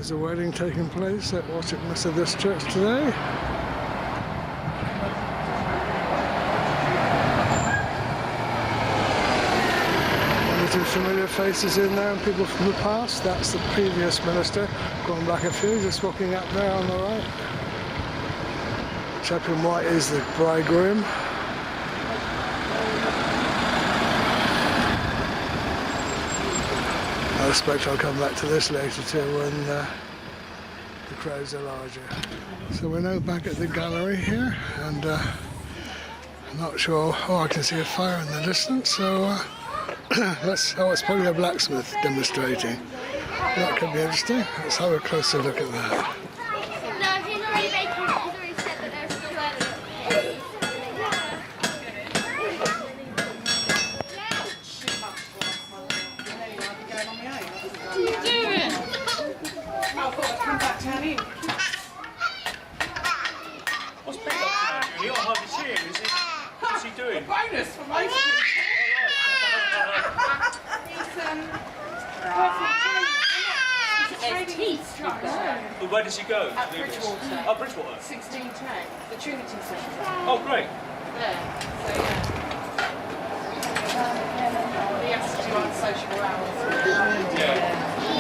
There's a wedding taking place at WATCHET Methodist Church today. Some familiar faces in there and people from the past. That's the previous minister, going back a few, just walking up there on the right. Chap in white is the bridegroom. I expect I'll come back to this later too when the crowds are larger. So we're now back at the gallery here, and I'm not sure. Oh, I can see a fire in the distance, so it's probably a blacksmith demonstrating. That could be interesting. Let's have a closer look at that. What's Big Box doing? You're hardly seeing him, is he? What's he doing? A bonus for most of But where does he go? At Bridgewater. Oh, Bridgewater. 1610, the Trinity Centre. Oh, great. There. So yeah. He has to do unsociable hours. Yeah.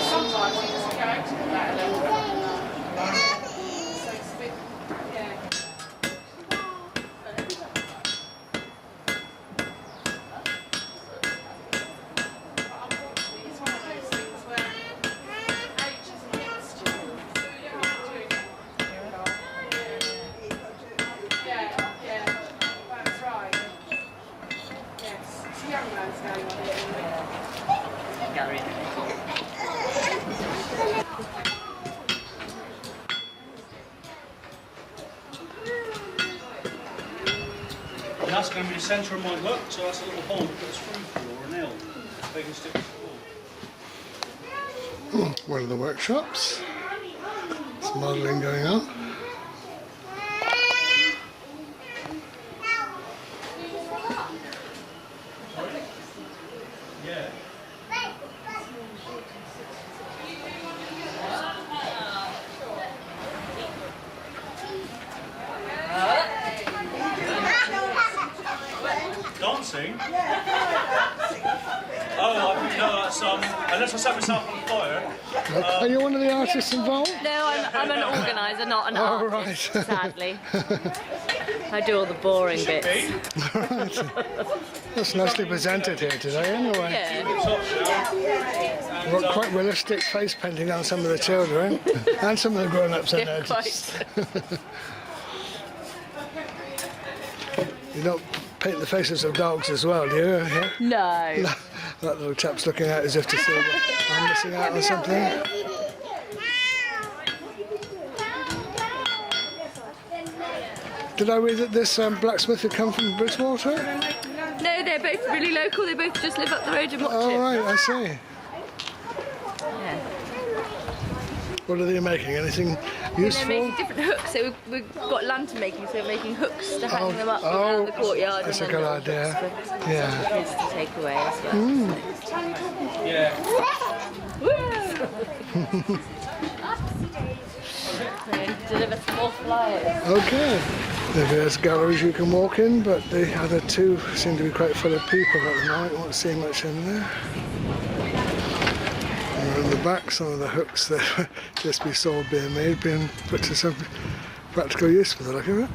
Sometimes he doesn't go out to that level. So it's a bit, yeah. It's one of those things where age is against you. So you don't have to do it. Yeah, that's right. Yes, it's a young man's going on here. Gallery. And that's going to be the centre of my hook, so that's a little hole that goes through for or an L. They can stick to the wall. One of the workshops. Some modelling going on. Yeah. Dancing? Oh, I think no, that's unless I set myself on fire. Are you one of the artists involved? No, I'm an organiser, not an artist, right. sadly. I do all the boring bits. Right. That's nicely presented here today anyway. Yeah. We've got quite realistic face painting on some of the children and some of the grown-ups, I Yeah, noticed. You don't paint the faces of dogs as well, do you? Yeah? No. That little chap's looking out as if to say, I'm missing out on something. Did I read that this blacksmith had come from Bridgewater? No, they're both really local. They both just live up the road in Watchet. Oh, right, I see. Yeah. What are they making? Anything useful? They're making different hooks. So we've got lantern making, so we're making hooks to hang them up around the courtyard. That's and a then good little idea. hooks for Yeah. kids to take away as well. Yeah. So deliver some more flyers. Okay. There's galleries you can walk in, but the other two seem to be quite full of people at the moment. Won't see much in there. And in the back, some of the hooks that just we saw being made, being put to some practical use for the look of it.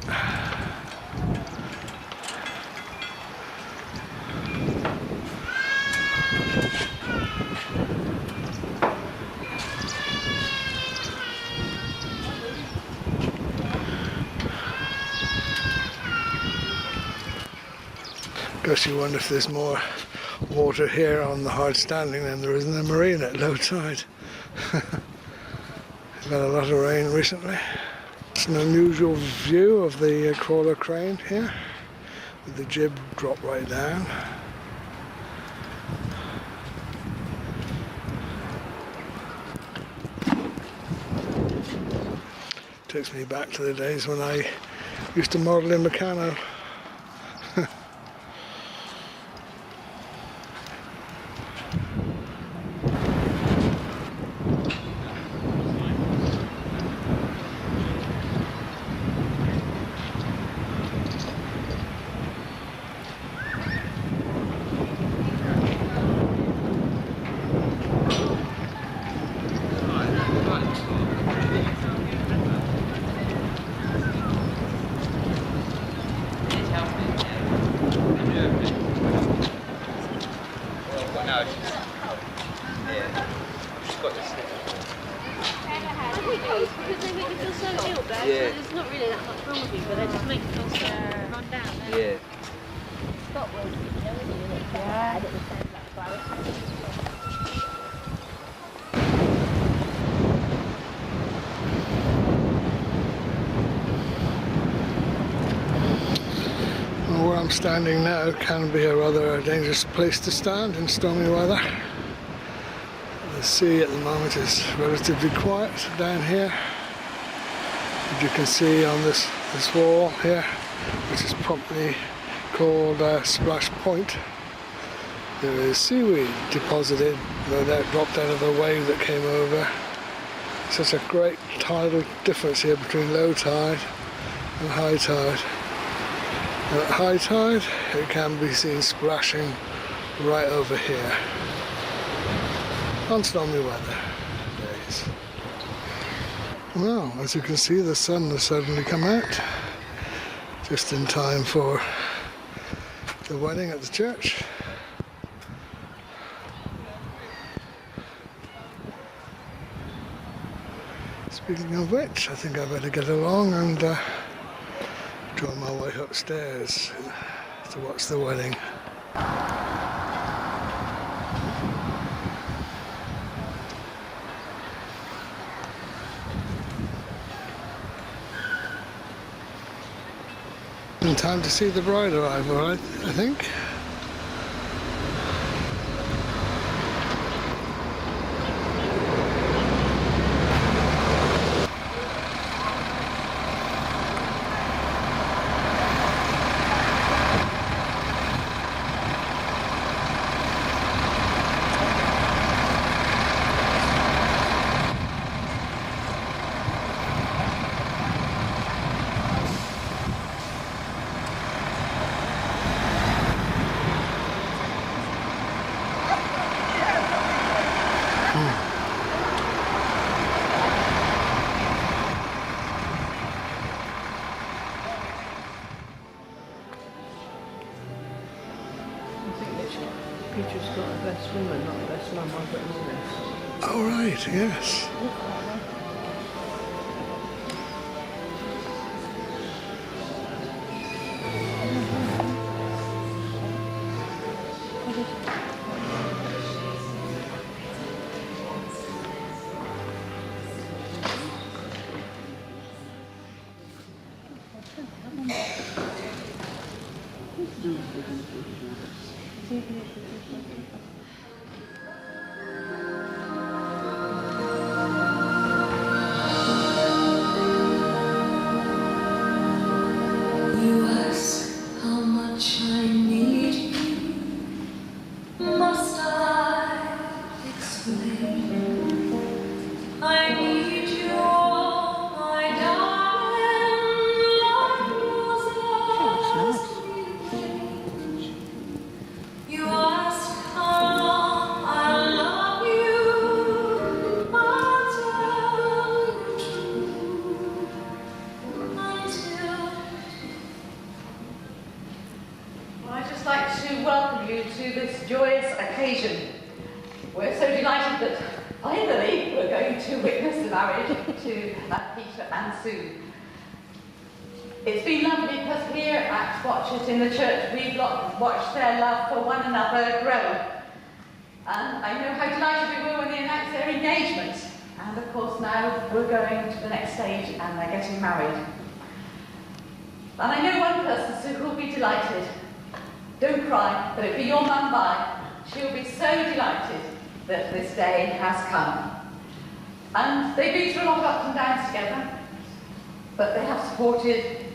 Guess you wonder if there's more water here on the hard standing than there is in the marina at low tide. We've had a lot of rain recently. It's an unusual view of the crawler crane here, with the jib dropped right down. Takes me back to the days when I used to model in Meccano. No, yeah. I've just got this. Because they make you feel so ill, but there's not really that much wrong with you, but they just make you feel so run down. Yeah. Stop working, you know, when you look bad at the same Well, where I'm standing now can be a rather dangerous place to stand in stormy weather. The sea at the moment is relatively quiet down here. As you can see on this wall here, which is properly called Splash Point, there is seaweed deposited, no doubt dropped out of the wave that came over. Such a great tidal difference here between low tide and high tide. And at high tide, it can be seen splashing right over here on stormy weather days. Well, as you can see, the sun has suddenly come out just in time for the wedding at the church. Speaking of which, I think I better get along and draw my way upstairs to watch the wedding. In time to see the bride arrive, alright, I think. Peter's got a best woman, not a best mum, I've written all this. Oh right, yes. You ask how much I need you. Must I explain? I need you all, my darling. Life was lost in you ask how long I love you. I'll tell you true until. I'd just like to welcome you to this joyous occasion. We're so delighted that finally we're going to witness the marriage to Peter and Sue. It's been lovely because here at WATCHET in the church we've watched their love for one another grow. And I know how delighted we were when they announced their engagement. And of course now we're going to the next stage and they're getting married. And I know one person, Sue, who'll be delighted. Don't cry, but it'll be your mum Vi. She'll be so delighted that this day has come. And they've been through a lot of ups and downs together, but they have supported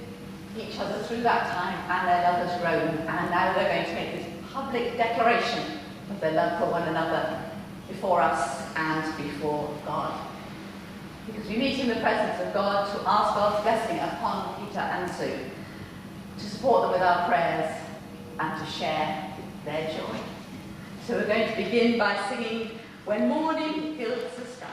each other through that time, and their love has grown. And now they're going to make this public declaration of their love for one another before us and before God. Because we meet in the presence of God to ask God's blessing upon Peter and Sue, to support them with our prayers, and to share their joy. So we're going to begin by singing When Morning Fills the Sky.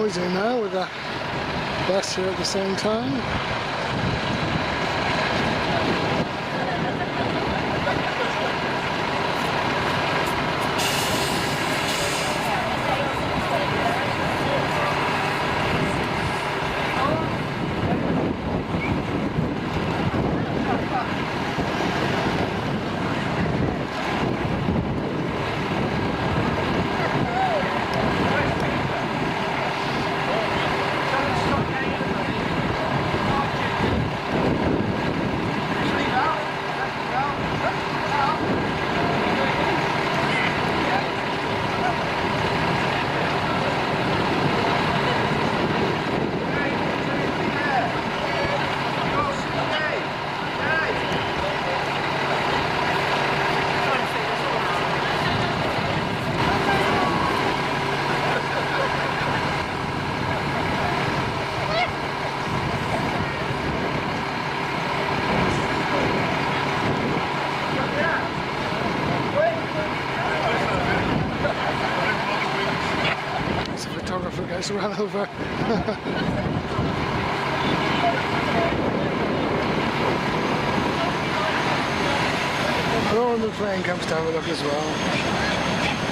noisy now with the bus here at the same time. Gets run over. Hello, and the plane comes to have a look as well.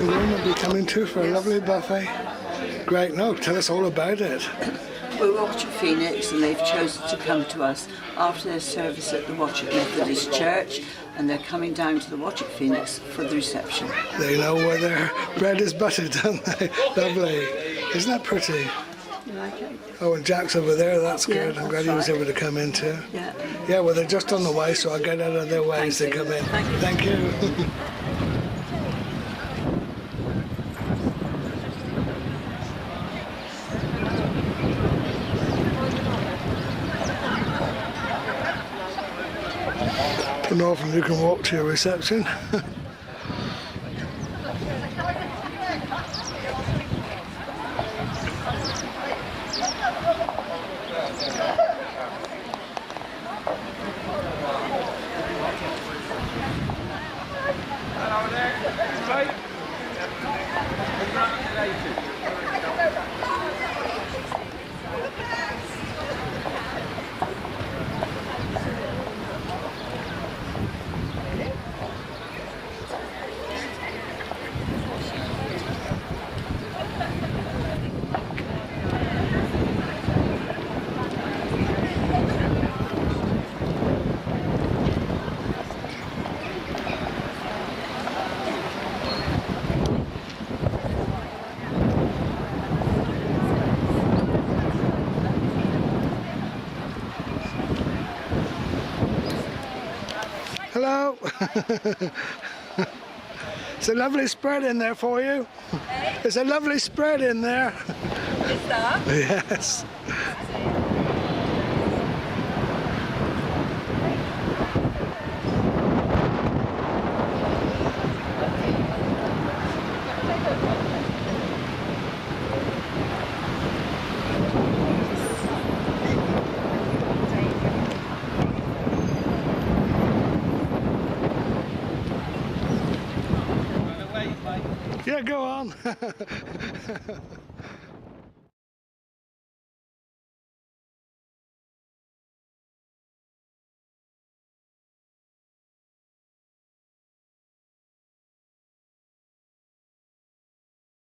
We're going to be coming to for a lovely buffet. Great, no, tell us all about it. We're WATCHET Phoenix, and they've chosen to come to us after their service at the WATCHET Methodist Church, and they're coming down to the WATCHET Phoenix for the reception. They know where their bread is buttered, don't they? Lovely. Isn't that pretty? You like it? Oh, and Jack's over there, that's Yeah, good. I'm glad he was able to come in too. Yeah. Yeah, well, they're just on the way, so I'll get out of their way as they come in. Thank you. Thank you. And often you can walk to your reception. Hello. It's a lovely spread in there for you. It's a lovely spread in there. Is that? Yes. Yeah, go on.